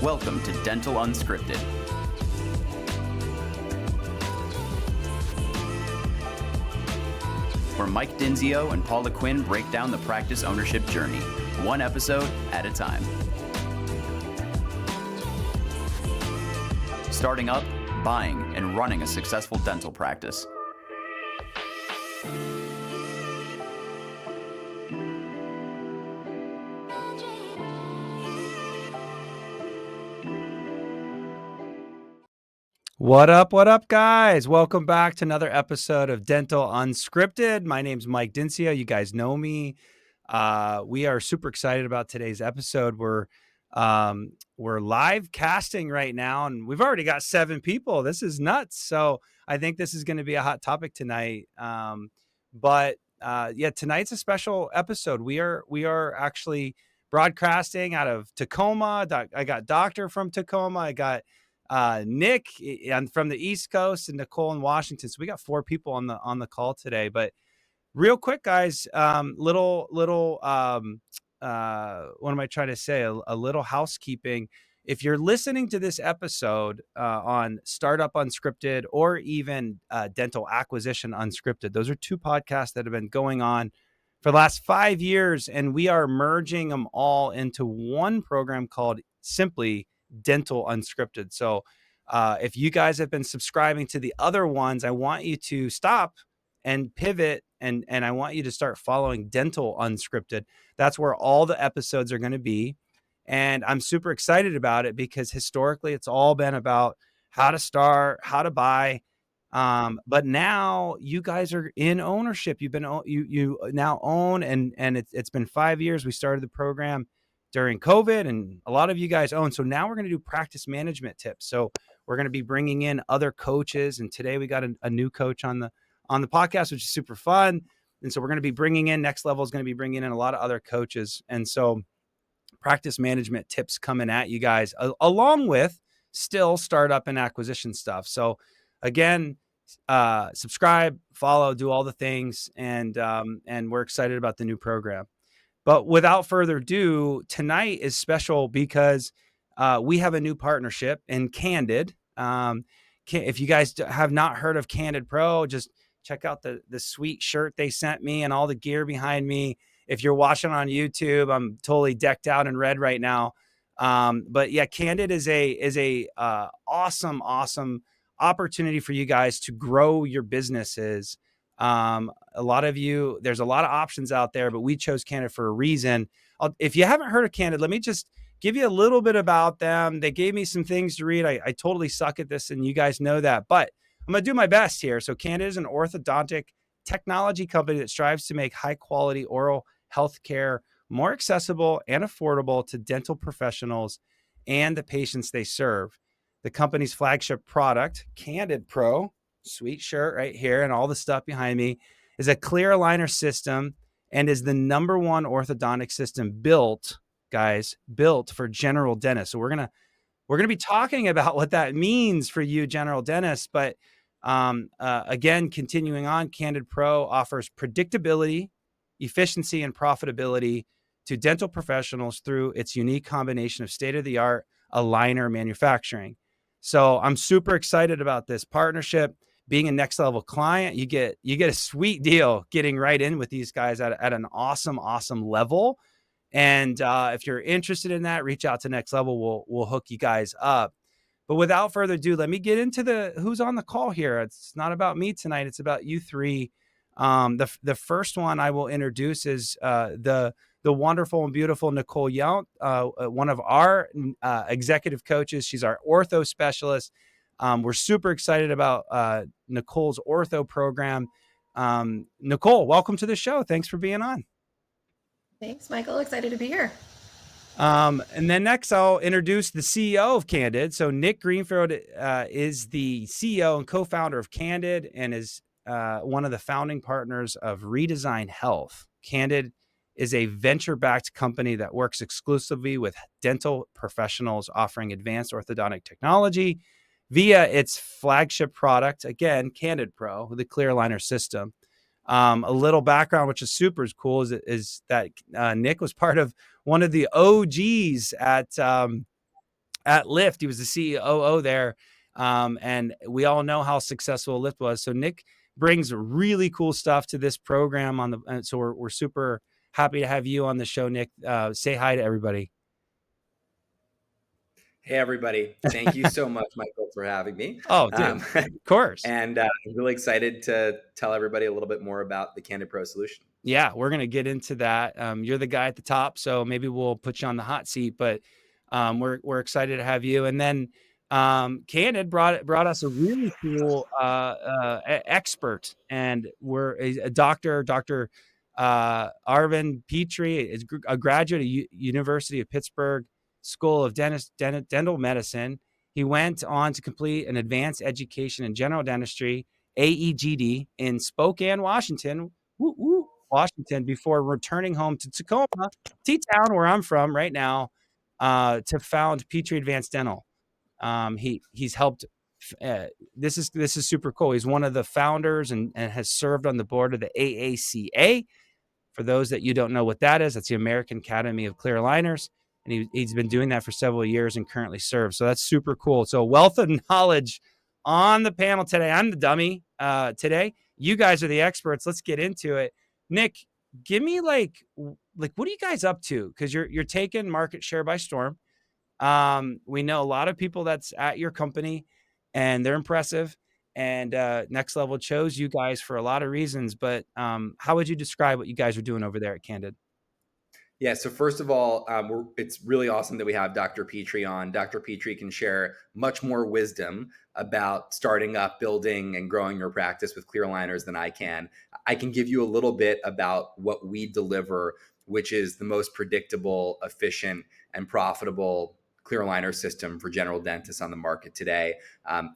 Welcome to Dental Unscripted. Where Mike Dinzio and Paula Quinn break down the practice ownership journey, one episode at a time. Starting up, buying, and running a successful dental practice. What up, guys? Welcome back to another episode of Dental Unscripted. My name's Mike Dinzio. You guys know me. We are super excited about today's episode. We're live casting right now, and we've already got 7 people. This is nuts. So I think this is going to be a hot topic tonight. But tonight's a special episode. We are actually broadcasting out of Tacoma. I got Doctor from Tacoma. I got Nick and from the East Coast, and Nicole in Washington. So we got 4 people on the call today. But real quick, guys, what am I trying to say? A little housekeeping. If you're listening to this episode on Startup Unscripted or even Dental Acquisition Unscripted, those are 2 podcasts that have been going on for the last 5 years, and we are merging them all into one program called simply Dental Unscripted. So if you guys have been subscribing to the other ones, I want you to stop and pivot, and I want you to start following Dental Unscripted. That's where all the episodes are going to be. And I'm super excited about it because historically it's all been about how to start, how to buy. But now you guys are in ownership. You now own, and it's been 5 years. We started the program during COVID, and a lot of you guys own. So now we're going to do practice management tips. So we're going to be bringing in other coaches. And today we got a new coach on the podcast, which is super fun. And so we're going to be bringing in, next level is going to be bringing in a lot of other coaches. And so practice management tips coming at you guys, along with still startup and acquisition stuff. So again, subscribe, follow, do all the things. And we're excited about the new program. But without further ado, tonight is special because we have a new partnership in Candid. If you guys have not heard of Candid Pro, just check out the sweet shirt they sent me and all the gear behind me. If you're watching on YouTube, I'm totally decked out in red right now. But yeah, Candid is a awesome opportunity for you guys to grow your businesses. A lot of you, there's a lot of options out there, but we chose Candid for a reason. If you haven't heard of Candid, let me just give you a little bit about them. They gave me some things to read. I totally suck at this, and you guys know that, but I'm going to do my best here. So Candid is an orthodontic technology company that strives to make high quality oral health care more accessible and affordable to dental professionals and the patients they serve. The company's flagship product, Candid Pro, sweet shirt right here and all the stuff behind me, is a clear aligner system and is the number 1 orthodontic system built for general dentists. So we're gonna be talking about what that means for you general dentists. But again, continuing on, Candid Pro offers predictability, efficiency, and profitability to dental professionals through its unique combination of state-of-the-art aligner manufacturing. So I'm super excited about this partnership. Being a next level client, you get a sweet deal getting right in with these guys at an awesome level. And if you're interested in that, reach out to Next Level. We'll hook you guys up. But without further ado, let me get into who's on the call here. It's not about me tonight. It's about you 3. The first one I will introduce is the wonderful and beautiful Nicole Yount, one of our executive coaches. She's our ortho specialist. We're super excited about Nicole's ortho program. Nicole, welcome to the show. Thanks for being on. Thanks, Michael. Excited to be here. And then next, I'll introduce the CEO of Candid. So Nick Greenfield is the CEO and co-founder of Candid and is one of the founding partners of Redesign Health. Candid is a venture-backed company that works exclusively with dental professionals offering advanced orthodontic technology via its flagship product, again, Candid Pro, the clear aligner system. A little background, which is super cool, is that Nick was part of one of the OGs at at Lyft. He was the CEO there. And we all know how successful Lyft was. So Nick brings really cool stuff to this program and so we're super happy to have you on the show, Nick. Say hi to everybody. Hey, everybody. Thank you so much, Michael, for having me. Oh, dude, of course. And I'm really excited to tell everybody a little bit more about the Candid Pro solution. Yeah, we're going to get into that. You're the guy at the top, so maybe we'll put you on the hot seat, but we're excited to have you. And then Candid brought us a really cool expert, and we're a doctor, Dr. Arvind Petri, is a graduate of University of Pittsburgh School of Dental Medicine. He went on to complete an advanced education in general dentistry, AEGD, in Spokane, Washington. Washington, before returning home to Tacoma, T-Town, where I'm from right now, to found Petri Advanced Dental. He's helped. This is super cool. He's one of the founders and has served on the board of the AACA. For those that you don't know what that is, that's the American Academy of Clear Aligners. And he's been doing that for several years and currently serves. So that's super cool. So wealth of knowledge on the panel today. I'm the dummy today. You guys are the experts. Let's get into it. Nick, give me like what are you guys up to? Because you're taking market share by storm. We know a lot of people that's at your company, and they're impressive. And Next Level chose you guys for a lot of reasons. But how would you describe what you guys are doing over there at Candid? Yeah, so first of all, it's really awesome that we have Dr. Petri on. Dr. Petri can share much more wisdom about starting up, building, and growing your practice with clear aligners than I can. I can give you a little bit about what we deliver, which is the most predictable, efficient, and profitable clear aligner system for general dentists on the market today.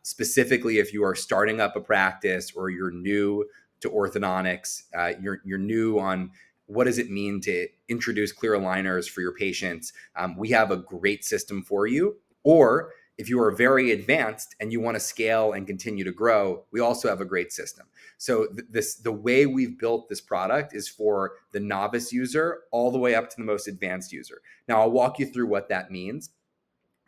Specifically, if you are starting up a practice or you're new to orthodontics, you're new on what does it mean to introduce clear aligners for your patients, we have a great system for you. Or if you are very advanced and you want to scale and continue to grow, we also have a great system. So the way we've built this product is for the novice user all the way up to the most advanced user. Now, I'll walk you through what that means.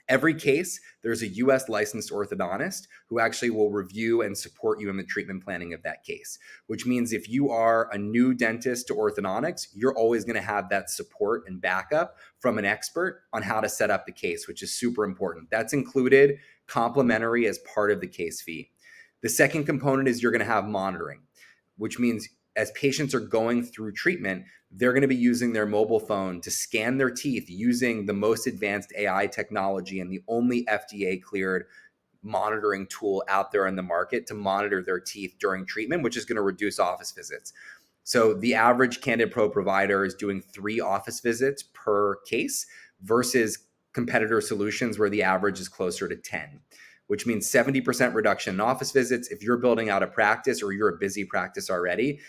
Every case, there's a US licensed orthodontist who actually will review and support you in the treatment planning of that case, which means if you are a new dentist to orthodontics, you're always going to have that support and backup from an expert on how to set up the case, which is super important. That's included complimentary as part of the case fee. The second component is you're going to have monitoring, which means as patients are going through treatment, they're going to be using their mobile phone to scan their teeth using the most advanced AI technology and the only FDA cleared monitoring tool out there in the market to monitor their teeth during treatment, which is going to reduce office visits. So the average Candid Pro provider is doing 3 office visits per case versus competitor solutions where the average is closer to 10. Which means 70% reduction in office visits. If you're building out a practice or you're a busy practice already,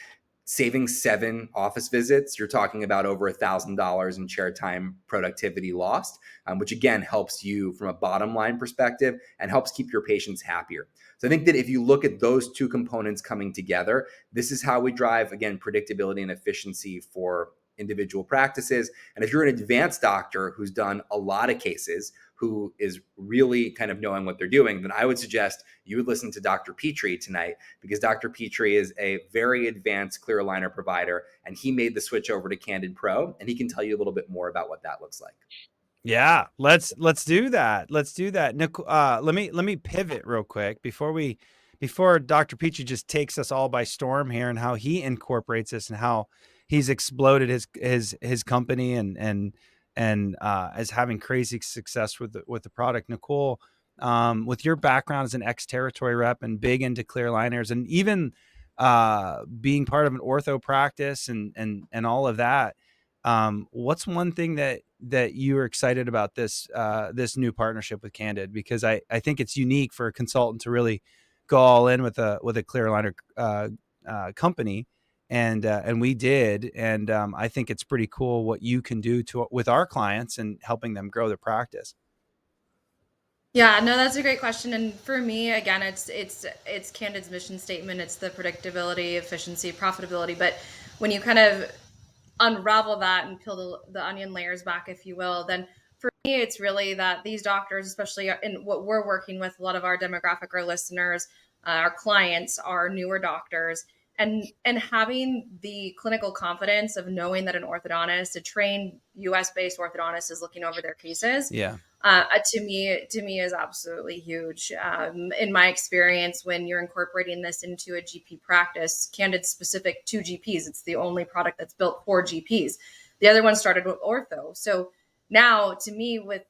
saving 7 office visits, you're talking about over $1,000 in chair time productivity lost, which again helps you from a bottom line perspective and helps keep your patients happier. So I think that if you look at those 2 components coming together, this is how we drive, again, predictability and efficiency for individual practices. And if you're an advanced doctor who's done a lot of cases, who is really kind of knowing what they're doing, then I would suggest you would listen to Dr. Petri tonight, because Dr. Petri is a very advanced clear aligner provider, and he made the switch over to Candid Pro, and he can tell you a little bit more about what that looks like. Yeah, let's do that. Let's do that. Nicole, let me pivot real quick before Dr. Petri just takes us all by storm here and how he incorporates this and how he's exploded his company and is having crazy success with the product. Nicole, with your background as an ex-territory rep and big into clear aligners and even being part of an ortho practice and all of that, what's one thing that you're excited about this new partnership with Candid? Because I think it's unique for a consultant to really go all in with a clear aligner company. And we did, and I think it's pretty cool what you can do with our clients and helping them grow their practice. Yeah, no, that's a great question. And for me, again, it's Candid's mission statement. It's the predictability, efficiency, profitability. But when you kind of unravel that and peel the onion layers back, if you will, then for it's really that these doctors, especially in what we're working with, a lot of our demographic, our listeners, our clients are newer doctors, and having the clinical confidence of knowing that an orthodontist, a trained US-based orthodontist, is looking over their cases. Yeah. To me is absolutely huge. In my experience, when you're incorporating this into a GP practice, Candid specific to GPs, it's the only product that's built for GPs. The other one started with ortho. So now, to me, with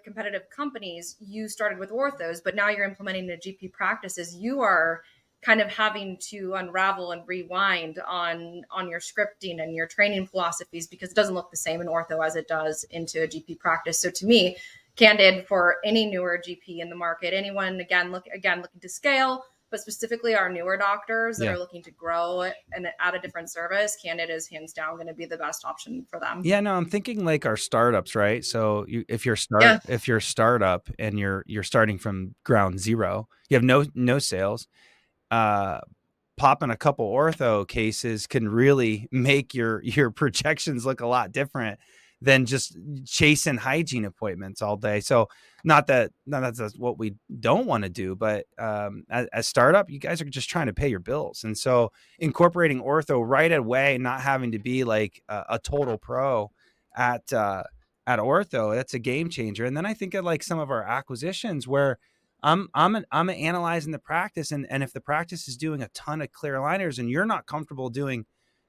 competitive companies, you started with orthos, but now you're implementing the GP practices. You are kind of having to unravel and rewind on your scripting and your training philosophies, because it doesn't look the same in ortho as it does into a GP practice. So to me, Candid, for any newer GP in the market, anyone looking to scale, but specifically our newer doctors that are looking to grow and add a different service, Candid is hands down going to be the best option for them. Yeah, no, I'm thinking like our startups, right? So if you're a startup and you're starting from ground zero, you have no sales, popping a couple ortho cases can really make your projections look a lot different than just chasing hygiene appointments all day. So not that's what we don't want to do, but as startup, you guys are just trying to pay your bills. And so incorporating ortho right away, not having to be like a total pro at ortho, that's a game changer. And then I think of like some of our acquisitions where I'm analyzing the practice, and if the practice is doing a ton of clear aligners and you're not comfortable doing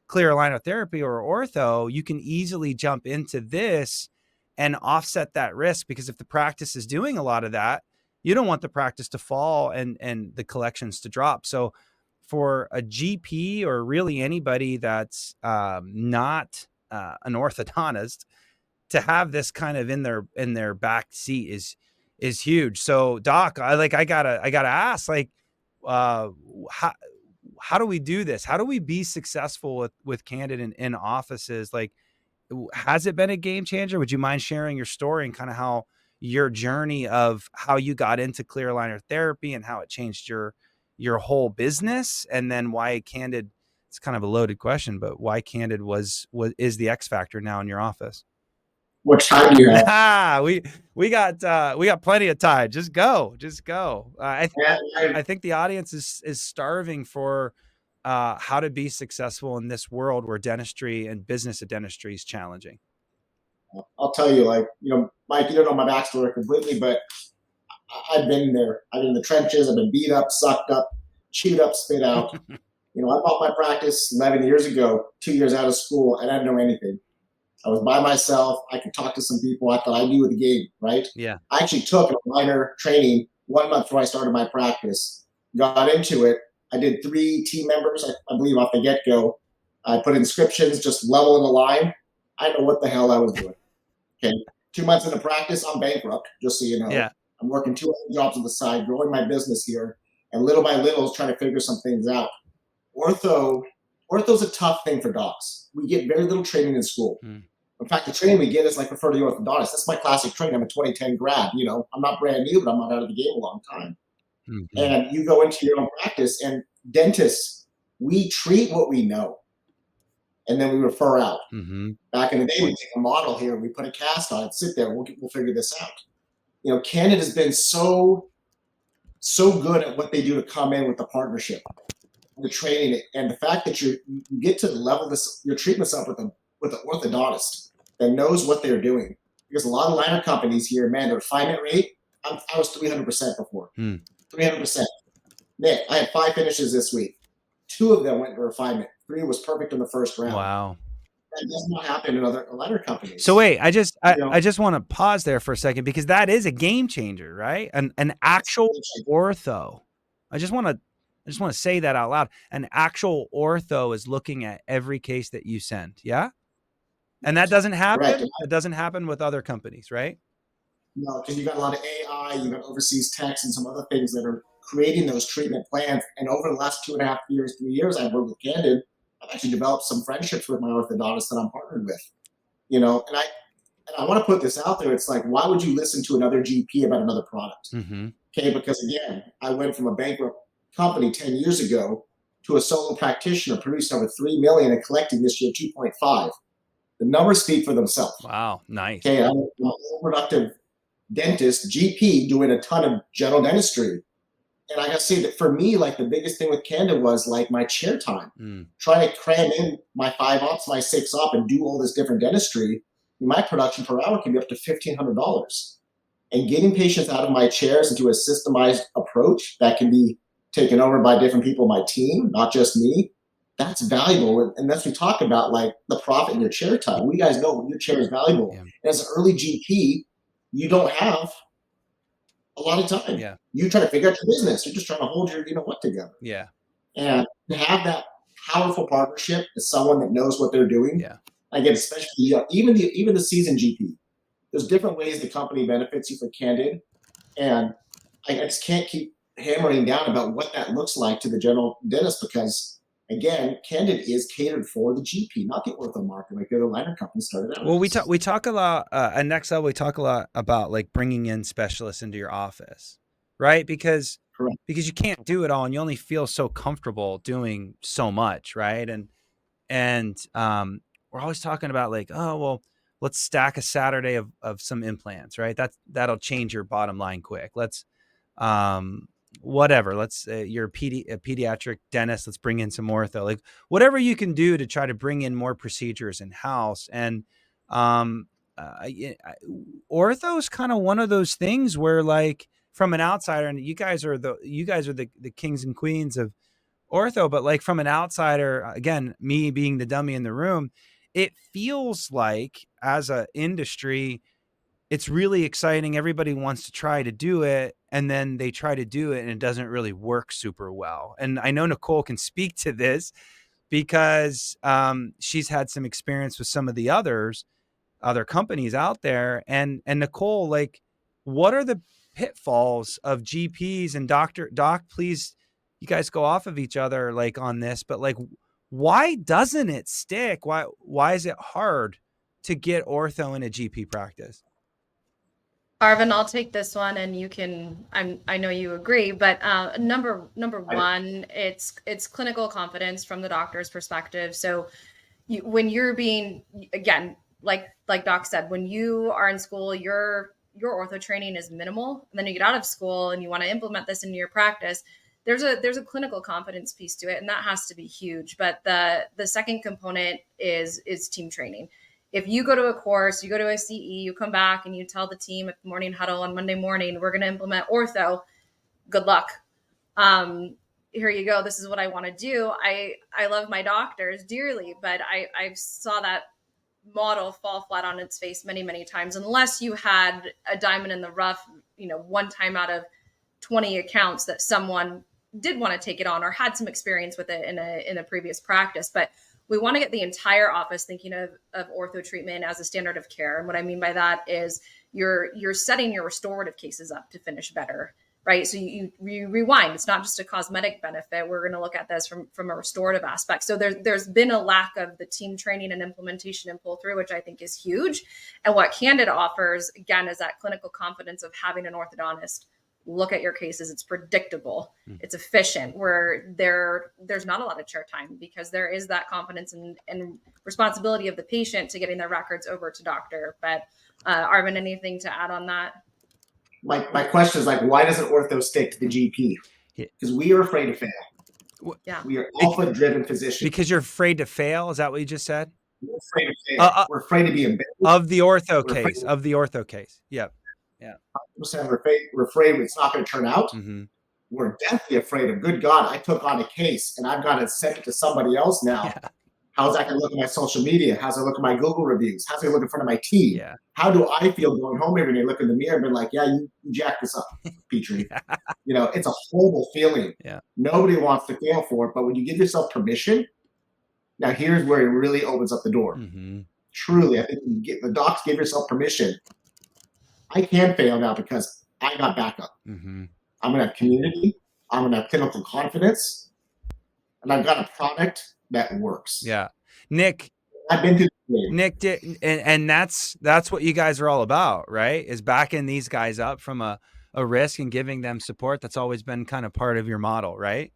clear aligner therapy or ortho, you can easily jump into this and offset that risk, because if the practice is doing a lot of that, you don't want the practice to fall and the collections to drop. So for a GP or really anybody that's not an orthodontist, to have this kind of in their back seat is huge. So Doc, I gotta ask, like, how do we do this? How do we be successful with Candid in offices? Like, has it been a game changer? Would you mind sharing your story and kind of how your journey of how you got into clear aligner therapy and how it changed your whole business, and then why Candid? It's kind of a loaded question, but why Candid is the X factor now in your office? What time do you have? We got plenty of time. Just go. I think the audience is starving for how to be successful in this world where dentistry and business of dentistry is challenging. I'll tell you, Mike, you don't know my backstory completely, but I've been there. I've been in the trenches. I've been beat up, sucked up, chewed up, spit out. I bought my practice 11 years ago, 2 years out of school, and I didn't know anything. I was by myself. I could talk to some people. I thought I knew the game, right? Yeah. I actually took a minor training 1 month before I started my practice. Got into it. I did 3 team members, I believe, off the get-go. I put inscriptions, just level in the line. I didn't know what the hell I was doing. Okay. 2 months into practice, I'm bankrupt, just so you know. Yeah. I'm working 2 other jobs on the side, growing my business here, and little by little trying to figure some things out. Ortho's a tough thing for docs. We get very little training in school. In fact, the training we get is like refer to the orthodontist. That's my classic training. I'm a 2010 grad. I'm not brand new, but I'm not out of the game a long time. Mm-hmm. And you go into your own practice, and dentists, we treat what we know, and then we refer out. Mm-hmm. Back in the day, we take a model here, we put a cast on it, sit there, we'll figure this out. Candid has been so good at what they do to come in with the partnership, the training, and the fact that you get to level your treatments up with an orthodontist that knows what they're doing. Because a lot of liner companies here, man, their refinement rate, I was 300% before. 300%. Nick, I had 5 finishes this week. 2 of them went to refinement. 3 was perfect in the first round. Wow. That does not happen in other liner companies. So wait, I just want to pause there for a second, because that is a game changer, right? An actual ortho. I just want to say that out loud. An actual ortho is looking at every case that you send. Yeah. And that doesn't happen. Right. That doesn't happen with other companies, right? No, because you got a lot of AI, you got overseas techs and some other things that are creating those treatment plans. And over the last 2.5 years, 3 years, I've worked with Candid. I've actually developed some friendships with my orthodontist that I'm partnered with. And I want to put this out there. It's like, why would you listen to another GP about another product? Mm-hmm. Okay, because again, I went from a bankrupt company 10 years ago to a solo practitioner, producing over $3 million and collecting this year $2.5 million. The numbers speak for themselves. Wow, nice. Okay, I'm a productive dentist, GP, doing a ton of general dentistry. And I gotta say that for me, like the biggest thing with Candid was like my chair time. Trying to cram in my 5 ops, my 6 op, and do all this different dentistry. My production per hour can be up to $1,500. And getting patients out of my chairs into a systemized approach that can be taken over by different people on my team, not just me, that's valuable. And that's we talk about like the profit in your chair time. We guys know your chair is valuable. Yeah. And as an early GP, you don't have a lot of time. Yeah. You try to figure out your business. You're just trying to hold your, what together. Yeah. And to have that powerful partnership with someone that knows what they're doing. Yeah. Again, especially even the seasoned GP. There's different ways the company benefits you for Candid. And I just can't keep hammering down about what that looks like to the general dentist because, again, Candid is catered for the GP, not the ortho market like the other liner companies started out. Well, we talk a lot at Next Level. We talk a lot about like bringing in specialists into your office, right? Because you can't do it all, and you only feel so comfortable doing so much, right? And we're always talking about like, oh well, let's stack a Saturday of some implants, right? That'll change your bottom line quick. Let's whatever. Let's you're a pediatric dentist. Let's bring in some ortho, like whatever you can do to try to bring in more procedures in house. And ortho is kind of one of those things where, like, from an outsider, and you guys are the kings and queens of ortho, but like from an outsider, again, me being the dummy in the room, it feels like as a industry, it's really exciting. Everybody wants to try to do it, and then they try to do it and it doesn't really work super well. And I know Nicole can speak to this because she's had some experience with some of the other companies out there. And Nicole, like, what are the pitfalls of GPs and Doc, please, you guys go off of each other like on this, but like, why doesn't it stick? Why is it hard to get ortho in a GP practice? Arvind, I'll take this one, and you can. I know you agree, but number one, it's clinical confidence from the doctor's perspective. So, when you're being, again, like Doc said, when you are in school, your ortho training is minimal, and then you get out of school and you want to implement this into your practice. There's a clinical confidence piece to it, and that has to be huge. But the second component is team training. If you go to a course, you go to a CE, you come back and you tell the team at the morning huddle on Monday morning, we're going to implement ortho. Good luck. Here you go. This is what I want to do. I love my doctors dearly, but I saw that model fall flat on its face many, many times, unless you had a diamond in the rough, one time out of 20 accounts that someone did want to take it on or had some experience with it in a previous practice. But we want to get the entire office thinking of ortho treatment as a standard of care. And what I mean by that is you're setting your restorative cases up to finish better, right? So you rewind. It's not just a cosmetic benefit. We're going to look at this from a restorative aspect. So there's been a lack of the team training and implementation and pull through, which I think is huge. And what Candid offers, again, is that clinical confidence of having an orthodontist look at your cases. It's predictable. It's efficient, where there's not a lot of chair time because there is that confidence and responsibility of the patient to getting their records over to doctor. But Arvind, anything to add on that? My question is, like, why doesn't ortho stick to the GP? Because we are afraid to fail. Yeah. We are alpha-driven physicians. Because you're afraid to fail? Is that what you just said? We're afraid to fail. We're afraid to be embarrassed. Of the ortho case. Yep. Yeah. We're afraid it's not going to turn out. Mm-hmm. We're deathly afraid of, good God, I took on a case and I've got to send it to somebody else now. Yeah. How's that going to look at my social media? How's it look at my Google reviews? How's it look in front of my team? Yeah. How do I feel going home every day, look in the mirror and be like, yeah, you jacked this up, Petri. It's a horrible feeling. Yeah. Nobody wants to fail for it. But when you give yourself permission, now here's where it really opens up the door. Mm-hmm. Truly, I think the docs give yourself permission. I can fail now because I got backup. Mm-hmm. I'm going to have community. I'm going to have clinical confidence. And I've got a product that works. Yeah. Nick, I've been through the game. And that's what you guys are all about, right? Is backing these guys up from a risk and giving them support. That's always been kind of part of your model, right?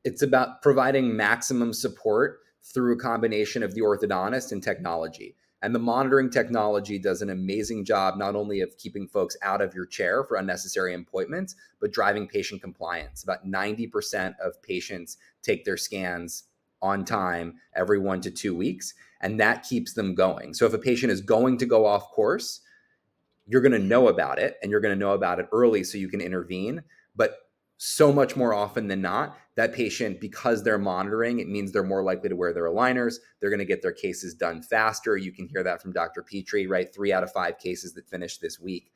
It's about providing maximum support through a combination of the orthodontist and technology. And the monitoring technology does an amazing job, not only of keeping folks out of your chair for unnecessary appointments, but driving patient compliance. About 90% of patients take their scans on time every 1 to 2 weeks, and that keeps them going. So if a patient is going to go off course, you're going to know about it, and you're going to know about it early so you can intervene. But so much more often than not, that patient, because they're monitoring, it means they're more likely to wear their aligners. They're going to get their cases done faster. You can hear that from Dr. Petri, right? 3 out of 5 cases that finished this week,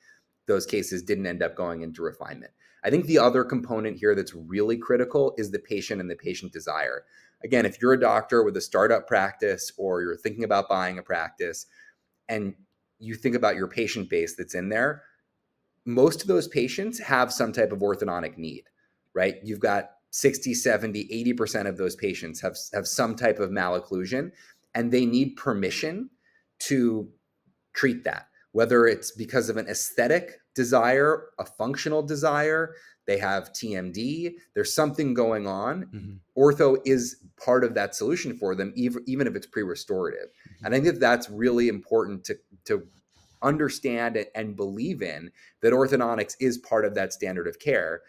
those cases didn't end up going into refinement. I think the other component here that's really critical is the patient and the patient desire. Again, if you're a doctor with a startup practice, or you're thinking about buying a practice, and you think about your patient base that's in there, most of those patients have some type of orthodontic need, right? You've got 60, 70, 80% of those patients have some type of malocclusion, and they need permission to treat that, whether it's because of an aesthetic desire, a functional desire, they have TMD, there's something going on. Mm-hmm. Ortho is part of that solution for them, even if it's pre-restorative. Mm-hmm. And I think that's really important to understand and believe in, that orthodontics is part of that standard of care,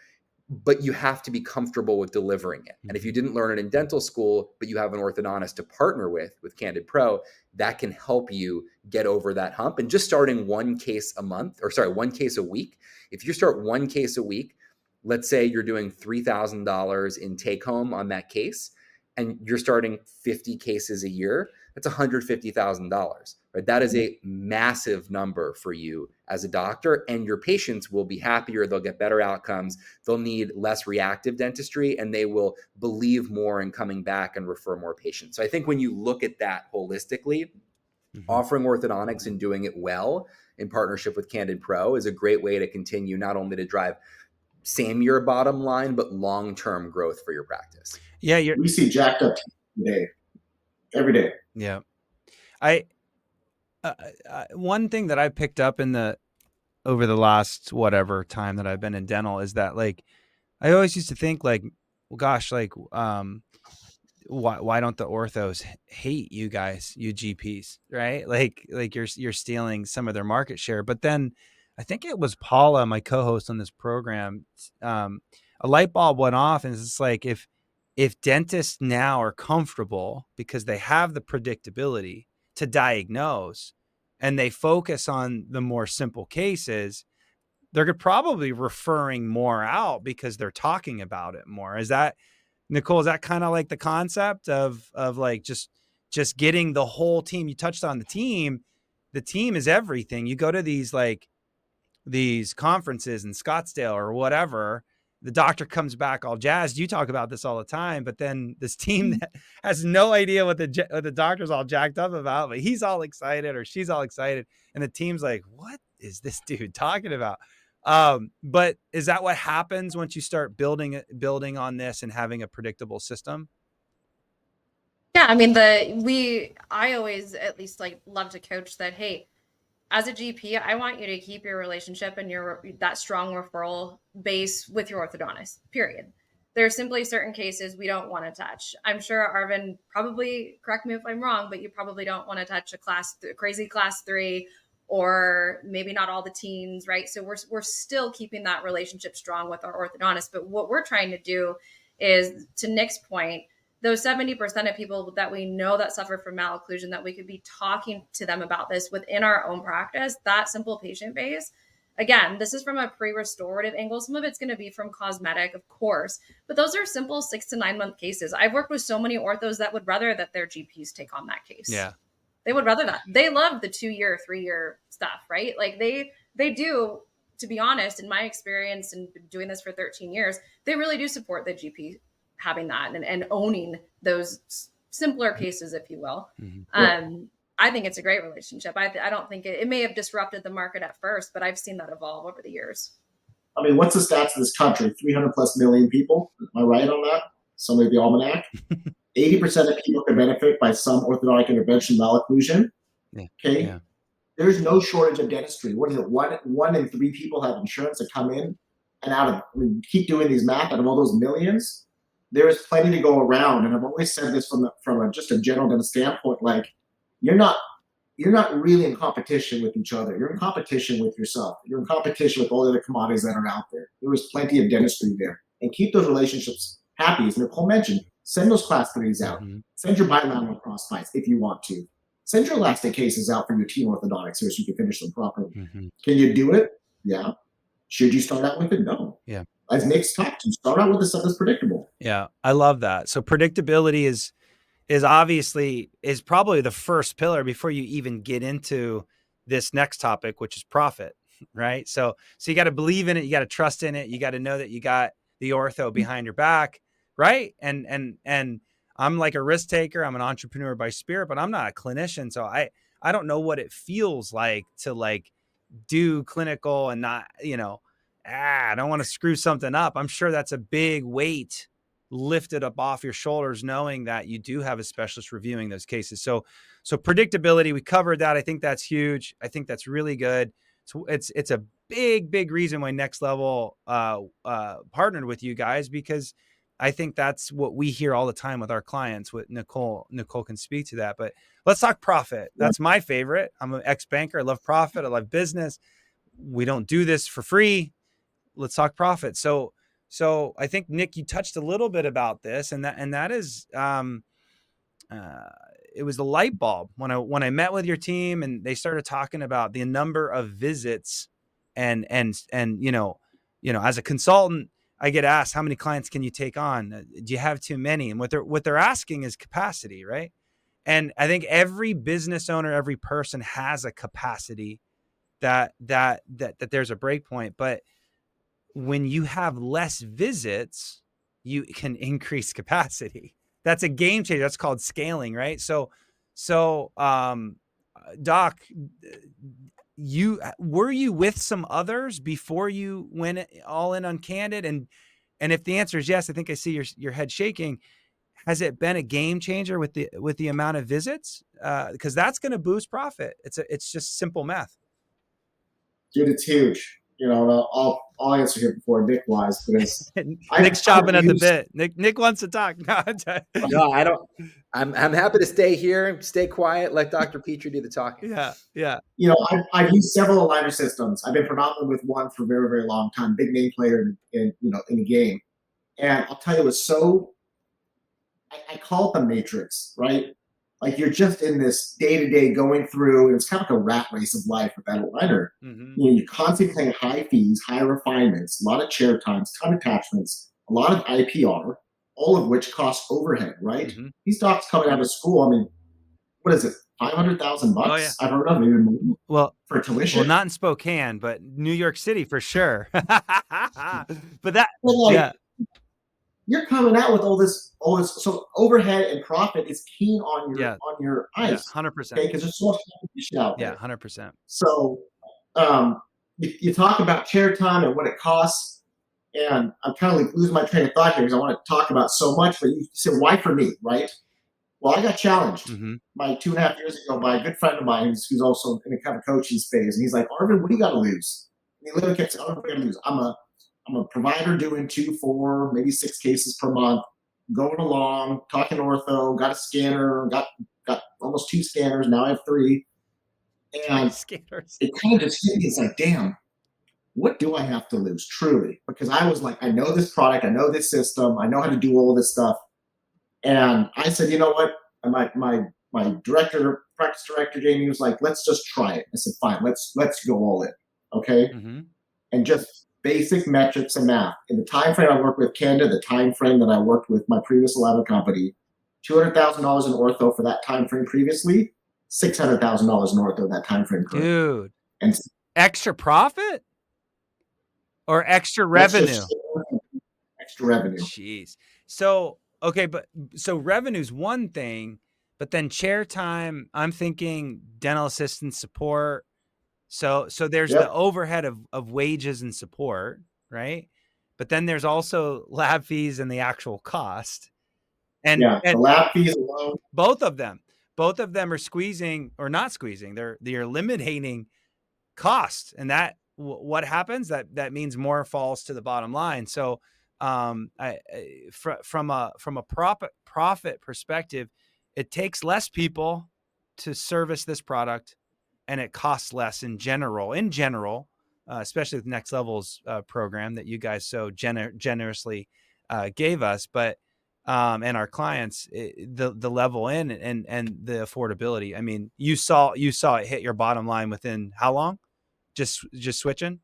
but you have to be comfortable with delivering it. Mm-hmm. And if you didn't learn it in dental school, but you have an orthodontist to partner with Candid Pro, that can help you get over that hump. And just starting 1 case a week, if you start 1 case a week, let's say you're doing $3,000 in take home on that case, and you're starting 50 cases a year, that's $150,000, right? That is a massive number for you as a doctor, and your patients will be happier. They'll get better outcomes. They'll need less reactive dentistry, and they will believe more in coming back and refer more patients. So I think when you look at that holistically, mm-hmm. offering orthodontics and doing it well in partnership with Candid Pro is a great way to continue not only to drive same year bottom line, but long-term growth for your practice. Yeah. We see jacked up today, every day. Yeah. One thing that I picked up over the last whatever time that I've been in dental is that, like, I always used to think, like, well, gosh, like, why don't the orthos hate you guys, you GPs, right? Like you're stealing some of their market share. But then I think it was Paula, my co-host on this program, a light bulb went off, and it's just like, if dentists now are comfortable because they have the predictability to diagnose, and they focus on the more simple cases, they're probably referring more out because they're talking about it more. Is that, Nicole, is that kind of like the concept of like just getting the whole team? You touched on the team. The team is everything. You go to these conferences in Scottsdale or whatever, the doctor comes back all jazzed. You talk about this all the time, but then this team that has no idea what the doctor's all jacked up about, but he's all excited or she's all excited. And the team's like, what is this dude talking about? But is that what happens once you start building on this and having a predictable system? Yeah. I mean, I always at least like love to coach that, hey, as a GP, I want you to keep your relationship and that strong referral base with your orthodontist, period. There are simply certain cases we don't want to touch. I'm sure Arvind, probably correct me if I'm wrong, but you probably don't want to touch a crazy class 3, or maybe not all the teens, right? So we're still keeping that relationship strong with our orthodontist. But what we're trying to do is, to Nick's point, those 70% of people that we know that suffer from malocclusion, that we could be talking to them about this within our own practice, that simple patient base. Again, this is from a pre-restorative angle. Some of it's going to be from cosmetic, of course, but those are simple 6 to 9 month cases. I've worked with so many orthos that would rather that their GPs take on that case. Yeah. They would rather that. They love the 2-year, 3-year stuff, right? Like they do, to be honest, in my experience and doing this for 13 years, they really do support the GP having that and owning those simpler cases, if you will. Mm-hmm. I think it's a great relationship. I don't think it may have disrupted the market at first, but I've seen that evolve over the years. I mean, what's the stats of this country? 300 plus million people. Am I right on that? Somebody the almanac. 80% of people can benefit by some orthodontic intervention, malocclusion. Yeah. Okay. Yeah. There's no shortage of dentistry. What is it? One in 3 people have insurance that come in and out of. I mean, keep doing these math out of all those millions. there is plenty to go around. And I've always said this from just a general dentist standpoint, like you're not really in competition with each other. You're in competition with yourself. You're in competition with all the other commodities that are out there. There is plenty of dentistry there. And keep those relationships happy. As Nicole mentioned, send those class 3s out. Send your bilateral cross bites if you want to. Send your elastic cases out for your team orthodontics here so you can finish them properly. Can you do it? Yeah. Should you start out with it? No. Yeah. As Nick's talked to, start out with the stuff that's predictable. Yeah. I love that. So predictability is obviously probably the first pillar before you even get into this next topic, which is profit, right? So you got to believe in it. You got to trust in it. You got to know that you got the ortho behind your back, right? And I'm like a risk taker. I'm an entrepreneur by spirit, but I'm not a clinician. So I don't know what it feels like to like do clinical and not, I don't want to screw something up. I'm sure that's a big weight lifted up off your shoulders, knowing that you do have a specialist reviewing those cases. So predictability, we covered that. I think that's huge. I think that's really good. So it's a big reason why Next Level partnered with you guys, because I think that's what we hear all the time with our clients. With Nicole can speak to that, but let's talk profit. That's my favorite. I'm an ex-banker. I love profit. I love business. We don't do this for free. Let's talk profit. So I think, Nick, you touched a little bit about this, and that is, it was the light bulb when I met with your team and they started talking about the number of visits and as a consultant, I get asked, how many clients can you take on? Do you have too many? And what they're asking is capacity, right? And I think every business owner, every person has a capacity that there's a break point, but when you have less visits, you can increase capacity. That's a game changer. That's called scaling, right? So, Doc, were you with some others before you went all in on Candid? And if the answer is yes, I think I see your head shaking. Has it been a game changer with the amount of visits? Because that's going to boost profit. It's just simple math. Dude, it's huge. I'll answer here before Nick wise, because Nick's chopping at the bit. Nick wants to talk. No, I don't. I'm happy to stay here, stay quiet, let Dr. Petri do the talking. Yeah. I've used several aligner systems. I've been predominantly with one for a very, very long time. Big name player in the game, and I'll tell you, it's so. I call it the matrix, right? Like you're just in this day-to-day going through, and it's kind of like a rat race of life with that aligner. You're constantly paying high fees, high refinements, a lot of chair times, ton of attachments, a lot of IPR, all of which cost overhead, right? These docs coming out of school, I mean, what is it, $500,000? Oh, yeah. I've heard of even more for tuition. Well, not in Spokane, but New York City for sure. But that, yeah. You're coming out with all this. So overhead and profit is keen on your eyes. 100%. Okay, because there's so much competition out there. 100%. So you talk about chair time and what it costs, and I'm kind of like losing my train of thought here because I want to talk about so much. But you said, why for me, right? Well, I got challenged by 2.5 years ago by a good friend of mine who's also in a kind of coaching phase, and he's like, Arvind, what do you got to lose? And he literally kept saying, Arvind, what do you got to lose? I'm a provider doing 2, 4, maybe 6 cases per month, going along, talking ortho, got a scanner, got almost 2 scanners. Now I have 3. And it kind of just hit me. It's like, damn, what do I have to lose truly? Because I was like, I know this product, I know this system, I know how to do all this stuff. And I said, you know what? And my practice director, Jamie, was like, let's just try it. I said, fine, let's go all in. Okay. And just basic metrics and math. In the time frame I worked with Candid, the time frame that I worked with my previous aligner company, $200,000 in ortho for that time frame previously, $600,000 in ortho that time frame. Dude, and extra profit or extra revenue? Extra revenue. Jeez. So okay, so revenue's one thing, but then chair time, I'm thinking dental assistant support. So there's the overhead of wages and support, right? But then there's also lab fees and the actual cost. And the lab fees alone. Both of them are squeezing or not squeezing. They're eliminating cost. And that what happens, that means more falls to the bottom line. So from a profit perspective, it takes less people to service this product, and it costs less in general, especially with Next Level's program that you guys so generously gave us, but and our clients, the level in and the affordability. I mean, you saw it hit your bottom line within how long? Just switching?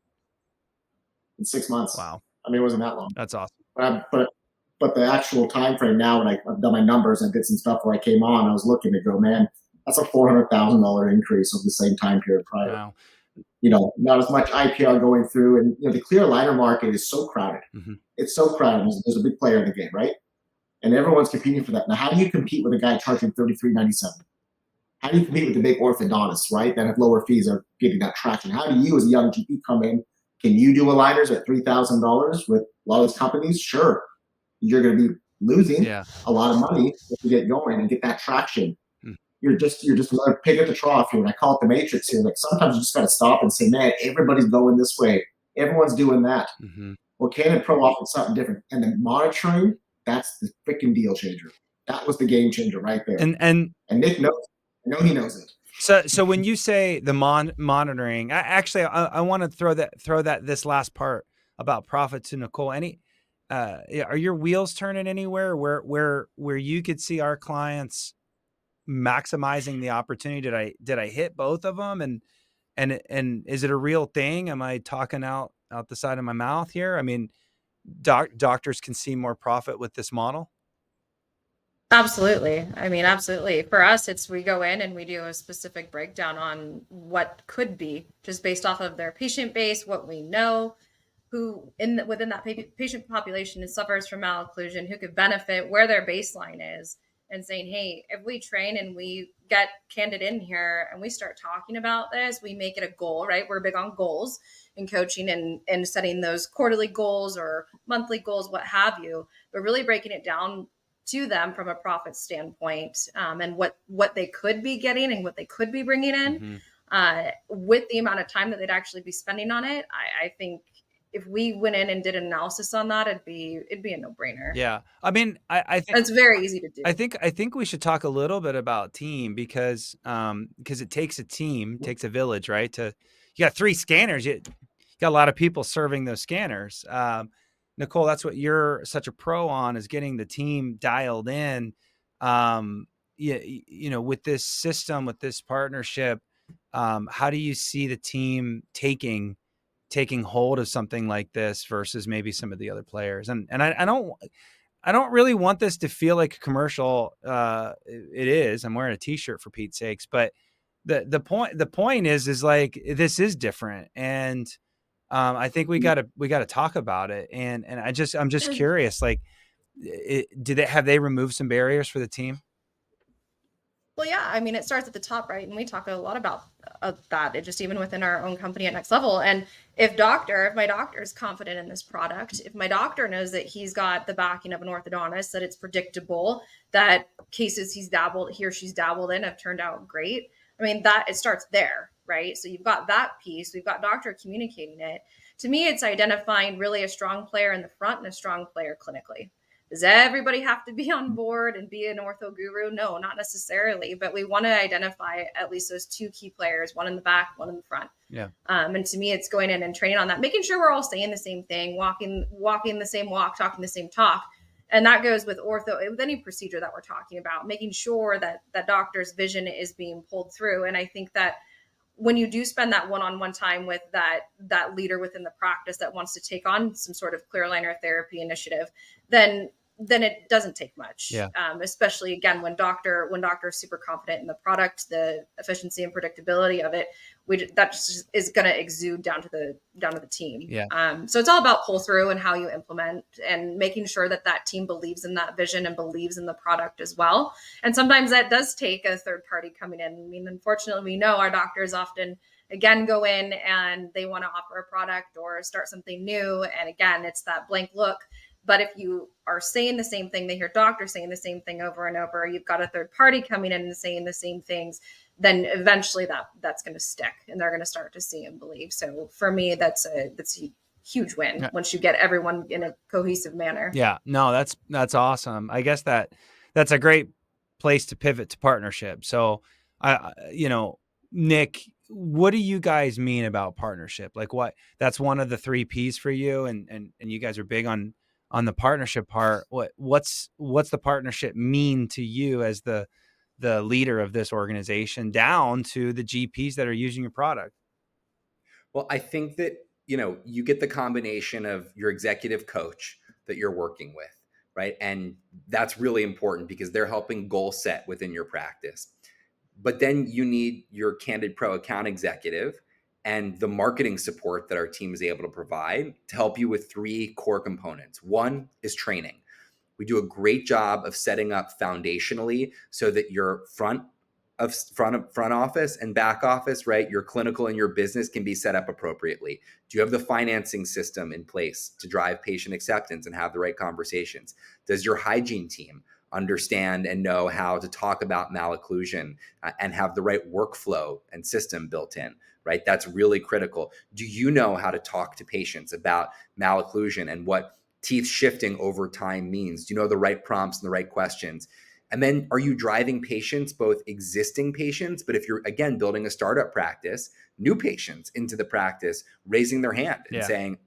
In 6 months. Wow. I mean, it wasn't that long. That's awesome. But the actual time frame now, when I've done my numbers and did some stuff where I came on, I was looking to go, man, that's a $400,000 increase over the same time period prior. Wow. Not as much IPR going through, and the clear aligner market is so crowded. Mm-hmm. It's so crowded. There's a big player in the game, right? And everyone's competing for that. Now, how do you compete with a guy charging $33.97? How do you compete with the big orthodontists, right, that have lower fees, are getting that traction? How do you, as a young GP, come in? Can you do aligners at $3,000 with a lot of those companies? Sure. You're going to be losing a lot of money if you get going and get that traction. You're just another pig at the trough here. And I call it the matrix here. Like, sometimes you just got to stop and say, man, everybody's going this way. Everyone's doing that. Mm-hmm. Well, Candid Pro offers something different. And the monitoring, that's the freaking deal changer. That was the game changer right there. And Nick knows it. I know he knows it. So when you say the monitoring, I want to throw that this last part about profit to Nicole. Are your wheels turning anywhere where you could see our clients maximizing the opportunity? Did I hit both of them? And is it a real thing? Am I talking out the side of my mouth here? I mean, doctors can see more profit with this model. Absolutely. I mean, absolutely. For us, we go in and we do a specific breakdown on what could be, just based off of their patient base, what we know, who within that patient population suffers from malocclusion, who could benefit, where their baseline is, and saying, hey, if we train and we get Candid in here and we start talking about this, we make it a goal, right? We're big on goals in coaching and setting those quarterly goals or monthly goals, what have you, but really breaking it down to them from a profit standpoint, and what they could be getting and what they could be bringing in, with the amount of time that they'd actually be spending on it. I think if we went in and did an analysis on that, it'd be a no-brainer. Yeah. I mean, I think it's very easy to do. I think we should talk a little bit about team because it takes a team, takes a village, right? You got 3 scanners. You got a lot of people serving those scanners. Nicole, that's what you're such a pro on, is getting the team dialed in. With this system, with this partnership, how do you see the team taking hold of something like this versus maybe some of the other players? And I don't really want this to feel like a commercial. It is. I'm wearing a t-shirt, for Pete's sakes, but the point is like, this is different. And I think we got to talk about it. And I'm just curious, like, have they removed some barriers for the team? Well, yeah, I mean, it starts at the top, right? And we talk a lot about that, just even within our own company at Next Level. And if my doctor is confident in this product, if my doctor knows that he's got the backing of an orthodontist, that it's predictable, that cases he or she's dabbled in have turned out great. I mean, that it starts there, right? So you've got that piece. We've got doctor communicating it. To me, it's identifying really a strong player in the front and a strong player clinically. Does everybody have to be on board and be an ortho guru? No, not necessarily, but we want to identify at least those 2 key players, one in the back, one in the front. Yeah. And to me, it's going in and training on that, making sure we're all saying the same thing, walking the same walk, talking the same talk. And that goes with ortho, with any procedure that we're talking about, making sure that that doctor's vision is being pulled through. And I think that when you do spend that one-on-one time with that leader within the practice that wants to take on some sort of clear aligner therapy initiative, then it doesn't take much. Yeah. Especially again, when doctor is super confident in the product, the efficiency and predictability of it, that just is going to exude down to the team. Yeah. So it's all about pull through and how you implement and making sure that team believes in that vision and believes in the product as well. And sometimes that does take a third party coming in. I mean, unfortunately, we know our doctors often again go in and they want to offer a product or start something new. And again, it's that blank look. But if you are saying the same thing, they hear doctors saying the same thing over and over, you've got a third party coming in and saying the same things, then eventually that's going to stick and they're going to start to see and believe. So for me, that's huge win once you get everyone in a cohesive manner. Yeah, no, that's awesome. I guess that's a great place to pivot to partnership. So Nick, what do you guys mean about partnership? Like that's one of the 3 P's for you, and you guys are big on the partnership part. What's the partnership mean to you as the leader of this organization down to the GPs that are using your product? Well, I think that, you get the combination of your executive coach that you're working with, right? And that's really important because they're helping goal set within your practice. But then you need your Candid Pro account executive and the marketing support that our team is able to provide to help you with 3 core components. One is training. We do a great job of setting up foundationally so that your front office and back office, right? Your clinical and your business can be set up appropriately. Do you have the financing system in place to drive patient acceptance and have the right conversations? Does your hygiene team understand and know how to talk about malocclusion and have the right workflow and system built in, right? That's really critical. Do you know how to talk to patients about malocclusion and what teeth shifting over time means? Do you know the right prompts and the right questions? And then are you driving patients, both existing patients, but if you're, again, building a startup practice, new patients into the practice, raising their hand and saying,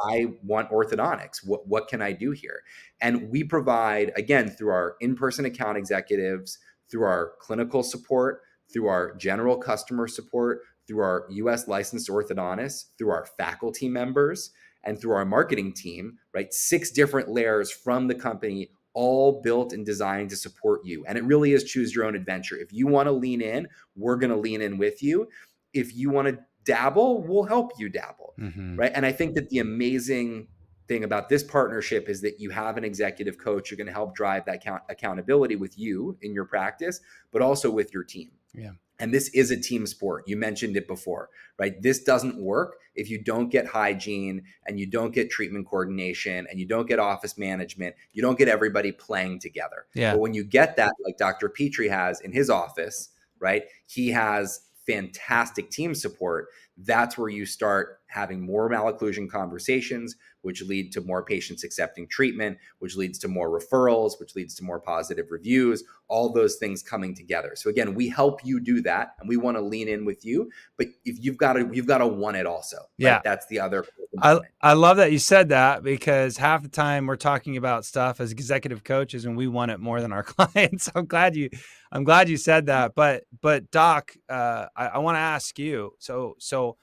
I want orthodontics. What can I do here? And we provide, again, through our in-person account executives, through our clinical support, through our general customer support, through our US licensed orthodontists, through our faculty members, and through our marketing team, right? 6 different layers from the company, all built and designed to support you. And it really is choose your own adventure. If you want to lean in, we're going to lean in with you. If you want to dabble, we'll help you dabble, right? And I think that the amazing thing about this partnership is that you have an executive coach who's going to help drive that accountability with you in your practice, but also with your team. Yeah. And this is a team sport. You mentioned it before, right? This doesn't work if you don't get hygiene and you don't get treatment coordination and you don't get office management. You don't get everybody playing together. Yeah. But when you get that, like Dr. Petri has in his office, right? He has fantastic team support. That's where you start having more malocclusion conversations, which lead to more patients accepting treatment, which leads to more referrals, which leads to more positive reviews, all those things coming together. So again, we help you do that and we want to lean in with you, but if you've got to want it also. Right? Yeah. That's the other component. I love that you said that, because half the time we're talking about stuff as executive coaches and we want it more than our clients. I'm glad you said that. But Doc, I want to ask you, so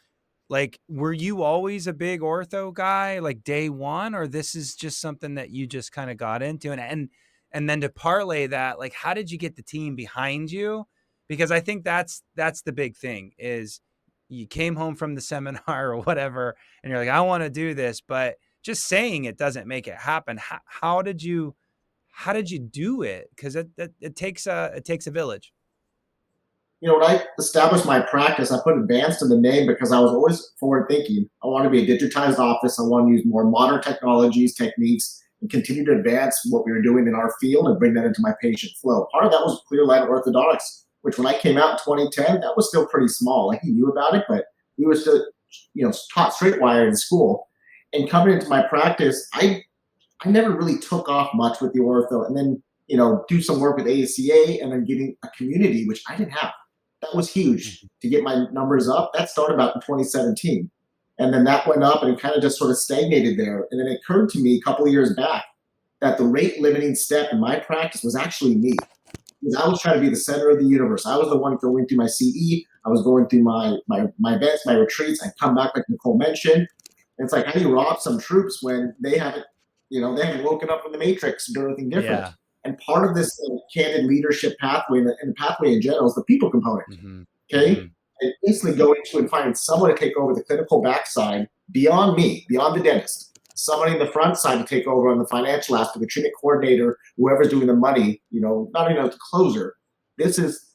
like, were you always a big ortho guy, like day one, or this is just something that you just kind of got into? And then to parlay that, like, how did you get the team behind you? Because I think that's the big thing, is you came home from the seminar or whatever, and you're like, I want to do this, but just saying it doesn't make it happen. How did you do it? Because it takes a village. When I established my practice, I put advanced in the name because I was always forward thinking. I want to be a digitized office. I want to use more modern technologies, techniques, and continue to advance what we were doing in our field and bring that into my patient flow. Part of that was clear line orthodontics, which when I came out in 2010, that was still pretty small. Like, he knew about it, but we were still, taught straight wire in school. And coming into my practice, I never really took off much with the ortho, and then, do some work with ACA and then getting a community, which I didn't have. That was huge to get my numbers up. That started about in 2017. And then that went up and it kind of just sort of stagnated there. And then it occurred to me a couple of years back that the rate limiting step in my practice was actually me. Because I was trying to be the center of the universe. I was the one going through my CE. I was going through my events, my retreats. I'd come back, like Nicole mentioned. And it's like, how do you rob some troops when they haven't woken up from the matrix and done anything different? Yeah. And part of this Candid leadership pathway and the pathway in general is the people component. Okay. And instantly go into and find someone to take over the clinical backside beyond me, beyond the dentist. Somebody in the front side to take over on the financial aspect, the treatment coordinator, whoever's doing the money, not even the closer. This is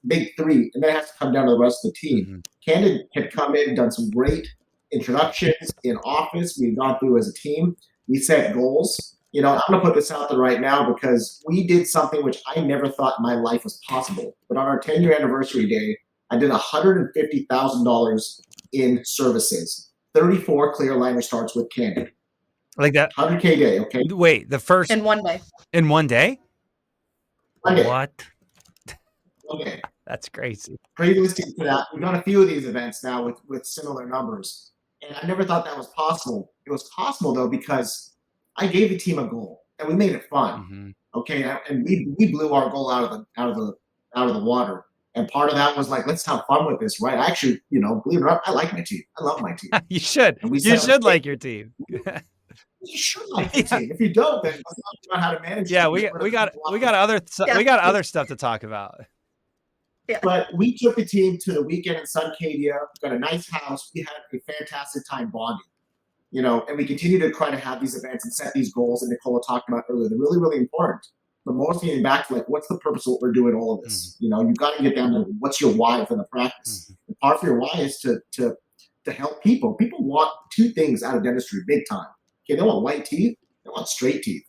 big 3, and that has to come down to the rest of the team. Candid had come in and done some great introductions in office. We've gone through as a team. We set goals. I'm going to put this out there right now because we did something which I never thought in my life was possible. But on our 10-year anniversary day, I did $150,000 in services. 34 clear aligner starts with Candid. Like that. 100K day, okay? Wait, the first In one day. in one day? One day. What? Okay. That's crazy. Previously to that, we've done a few of these events now with similar numbers. And I never thought that was possible. It was possible though, because I gave the team a goal and we made it fun. Mm-hmm. Okay. And we blew our goal out of the water. And part of that was like, let's have fun with this, right? I actually, believe it or not, I like my team. I love my team. You should. You should like your team. You should like your team. If you don't, then let's talk about how to manage. Yeah, we got other stuff to talk about. Yeah. But we took the team to the weekend in Suncadia, got a nice house. We had a fantastic time bonding, and we continue to try to have these events and set these goals that Nicole talked about earlier. They're really, really important. But most getting back to like, what's the purpose of what we're doing all of this? Mm-hmm. You've got to get down to what's your why for the practice. Mm-hmm. And part of your why is to help people. People want two things out of dentistry big time. Okay, they want white teeth, they want straight teeth.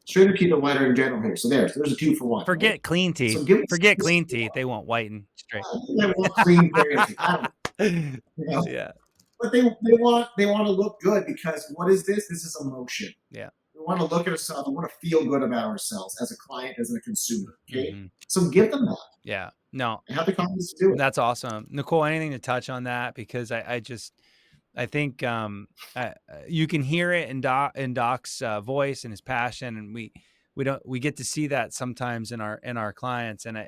Straighter teeth are whiter in general here. So there's a 2-for-1. Forget right? clean teeth. So Forget clean teeth. They want white and straight. They want clean, teeth. Yeah. But they want to look good, because what is this? This is emotion. Yeah. We want to look at ourselves. We want to feel good about ourselves as a client, as a consumer. Okay. Mm-hmm. So give them that. Yeah. No. And have the confidence to do it. That's awesome. Nicole, anything to touch on that? Because I think you can hear it in Doc's voice and his passion, and we get to see that sometimes in our clients, and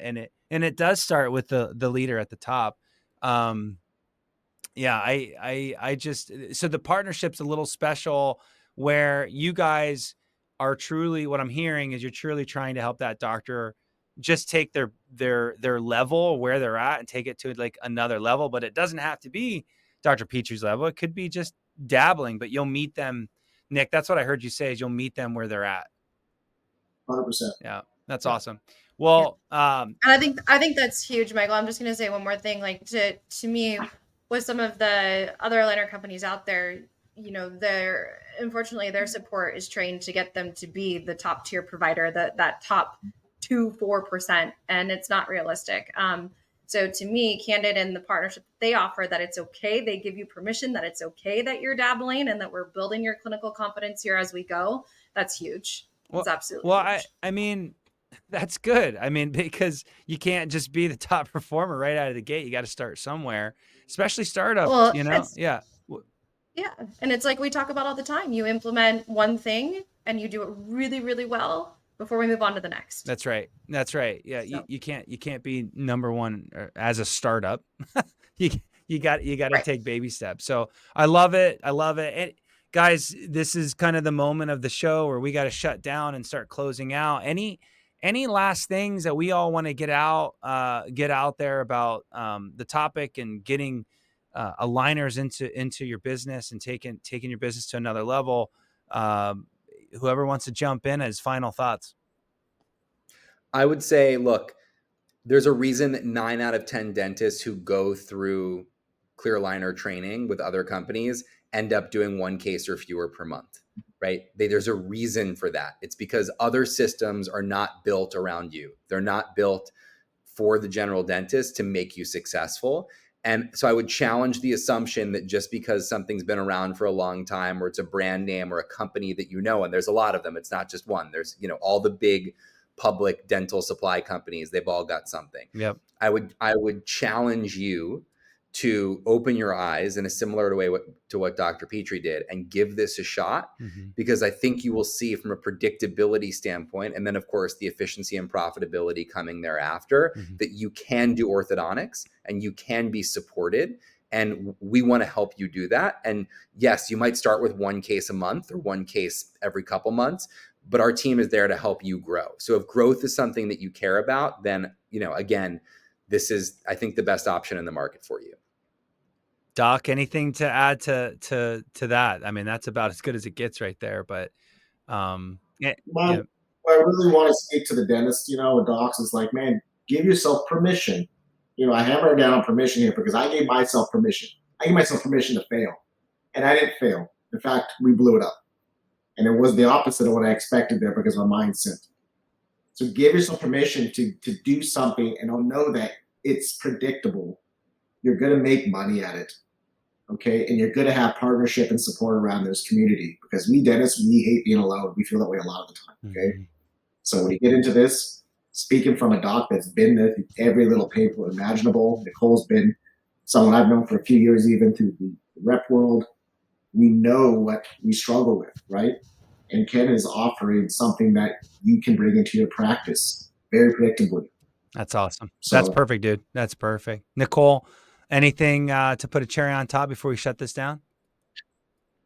it does start with the leader at the top. Yeah, I just, so the partnership's a little special, where you guys are truly, what I'm hearing is you're truly trying to help that doctor just take their level where they're at and take it to like another level. But it doesn't have to be Dr. Petri's level. It could be just dabbling, but you'll meet them. Nick, that's what I heard you say, is you'll meet them where they're at. 100%. Yeah, that's awesome. Well, and I think that's huge, Michael. I'm just going to say one more thing. Like to me, with some of the other aligner companies out there, unfortunately their support is trained to get them to be the top tier provider, that top 2-4%, and it's not realistic. So to me, Candid and the partnership they offer, that it's okay. They give you permission that it's okay that you're dabbling and that we're building your clinical competence here as we go. That's huge. It's absolutely huge. I mean, that's good. I mean, because you can't just be the top performer right out of the gate. You got to start somewhere, especially startup, Yeah. Yeah. And it's like we talk about all the time. You implement one thing and you do it really, really well before we move on to the next. That's right. Yeah. So. You can't be number one as a startup. you got to take baby steps. So I love it. And guys, this is kind of the moment of the show where we got to shut down and start closing out. Any last things that we all want to get out there about the topic and getting aligners into your business and taking your business to another level? Whoever wants to jump in as final thoughts. I would say, look, there's a reason that 9 out of 10 dentists who go through clear aligner training with other companies end up doing 1 case or fewer per month, right? There's a reason for that. It's because other systems are not built around you. They're not built for the general dentist to make you successful. And so I would challenge the assumption that just because something's been around for a long time, or it's a brand name or a company that and there's a lot of them, it's not just one. There's, all the big public dental supply companies, they've all got something. Yep. I would challenge you to open your eyes in a similar way to what Dr. Petri did and give this a shot, because I think you will see from a predictability standpoint, and then of course the efficiency and profitability coming thereafter, that you can do orthodontics and you can be supported. And we want to help you do that. And yes, you might start with 1 case a month or 1 case every couple months, but our team is there to help you grow. So if growth is something that you care about, then, again, this is, I think, the best option in the market for you. Doc, anything to add to that? I mean, that's about as good as it gets right there. But what I really want to speak to the dentist, with docs, is like, man, give yourself permission. I hammer down on permission here, because I gave myself permission. I gave myself permission to fail, and I didn't fail. In fact, we blew it up, and it was the opposite of what I expected there, because my mindset. So give yourself permission to do something, and I'll know that it's predictable. You're going to make money at it. Okay. And you're going to have partnership and support around this community, because we dentists, we hate being alone. We feel that way a lot of the time. Okay. Mm-hmm. So when you get into this, speaking from a doc that's been there through every little pain point imaginable, Nicole's been someone I've known for a few years, even through the rep world. We know what we struggle with, right? And Ken is offering something that you can bring into your practice very predictably. That's awesome. So, that's perfect, dude. That's perfect. Nicole, anything to put a cherry on top before we shut this down?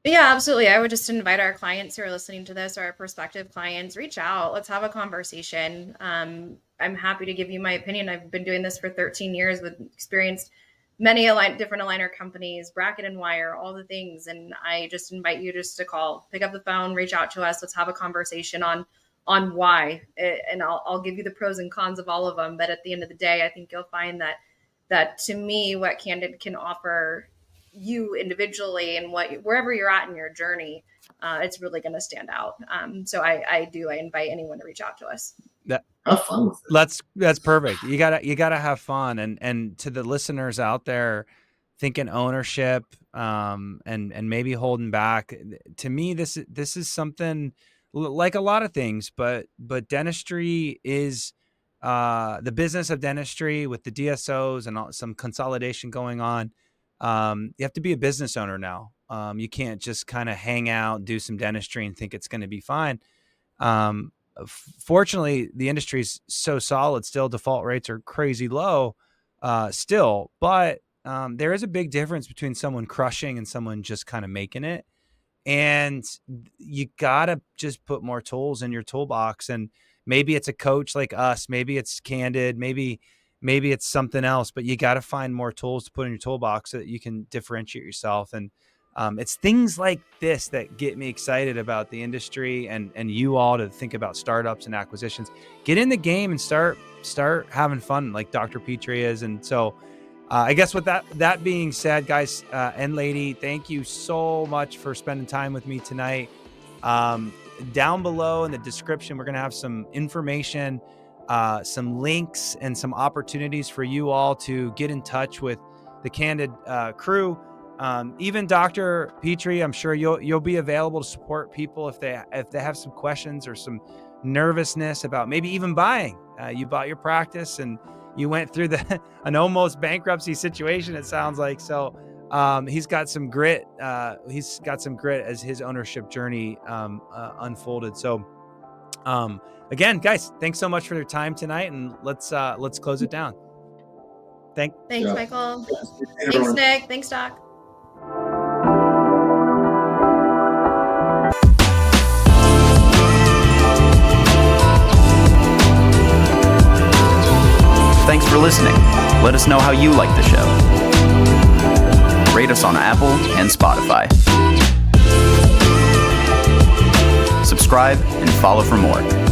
Yeah, absolutely. I would just invite our clients who are listening to this, or our prospective clients, reach out. Let's have a conversation. I'm happy to give you my opinion. I've been doing this for 13 years with experienced many different aligner companies, bracket and wire, all the things. And I just invite you just to call, pick up the phone, reach out to us. Let's have a conversation on why. And I'll give you the pros and cons of all of them. But at the end of the day, I think you'll find that to me, what Candid can offer you individually and wherever you're at in your journey, it's really going to stand out. So I invite anyone to reach out to us. Have fun with it. That's perfect. You gotta have fun. And to the listeners out there thinking ownership, and maybe holding back, to me, this is something like a lot of things, but dentistry is, the business of dentistry with the DSOs and some consolidation going on. You have to be a business owner now. You can't just kind of hang out, do some dentistry and think it's going to be fine. Fortunately, the industry is so solid still. Default rates are crazy low still, but there is a big difference between someone crushing and someone just kind of making it. And you gotta just put more tools in your toolbox. And maybe it's a coach like us, maybe it's Candid, maybe it's something else, but you got to find more tools to put in your toolbox so that you can differentiate yourself. And it's things like this that get me excited about the industry and you all to think about startups and acquisitions. Get in the game and start having fun like Dr. Petri is. And so I guess with that being said, guys and lady, thank you so much for spending time with me tonight. Down below in the description, we're going to have some information, some links and some opportunities for you all to get in touch with the Candid crew. Even Dr. Petri, I'm sure you'll be available to support people if they have some questions or some nervousness about maybe even buying. You bought your practice and you went through an almost bankruptcy situation, it sounds like. So he's got some grit. He's got some grit as his ownership journey unfolded. So again, guys, thanks so much for your time tonight, and let's close it down. Thanks, Michael. Thanks, Nick. Thanks, Doc. Thanks for listening. Let us know how you like the show. Rate us on Apple and Spotify. Subscribe and follow for more.